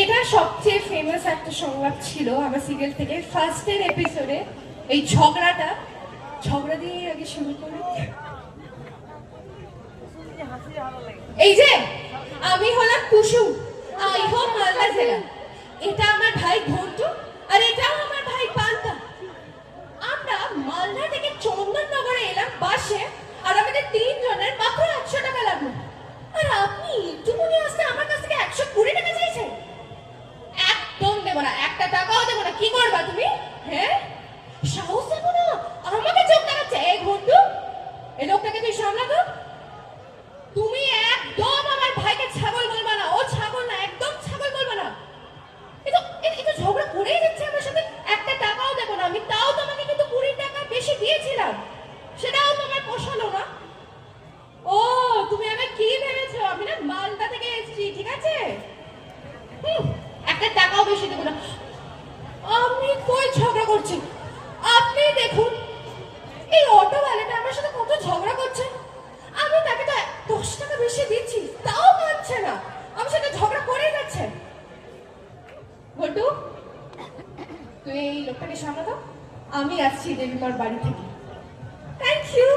এটা সবচেয়ে ফেমাস একটা সংলাপ ছিল আমার সিরিয়াল থেকে ফার্স্টের এপিসোডে। এই ঝগড়া দিয়ে আগে শুরু করি। এই যে আমি হলাম কুসুম, আই হোম মালদা জেলা। এটা আমার ভাই ঘন্টু, আর এটাও আমার ভাই পান্তা। আমরা মালদা থেকে চন্দননগরে এলাম বাসে, আর আমাদের 3 জনের মাত্র 100 টাকা লাগলো। আর আপনি একটুকুনি আসতে আমার কাছ থেকে 120 টাকা চাইছেন? একদম দেবো না, একটা টাকাও দেবো না। কি করবা তুমি? হ্যাঁ, সাহস দেবো না, আমাকে চোখ দেখাচ্ছে। এই ঘন্টু, এই লোকটাকে তুই সামলাতো। তুমি একদম আমার ভাইকে ছাগল বলবা না, ও ছাগল না, একদম ছাগল বলবা না। এটা ঝগড়া করেই যাচ্ছে আমার সাথে। একটা টাকাও দেবো না আমি, তাও তোমাকে কিন্তু 20 টাকা বেশি দিয়েছিলাম, সেটাও তোমার পোষালো না। ও, তুমি আমায় কি ভেবেছো? আমি না মালদা থেকে এসেছি, ঠিক আছে? একটা টাকাও বেশি দেবো না। আমি কই ঝগড়া করছি? আপনি দেখুন, এই অটোওয়ালাটা আমার সাথে কত ঝগড়া করছে। আমি তাকে তো 10 টাকা বেশি দিচ্ছি, তাও মানছে না, আমার সাথে ঝগড়া করে যাচ্ছে। ঘটু, তুই এই লোকটাকে সামলাতো, আমি আসছি দেবীমার বাড়ি থেকে। Thank you.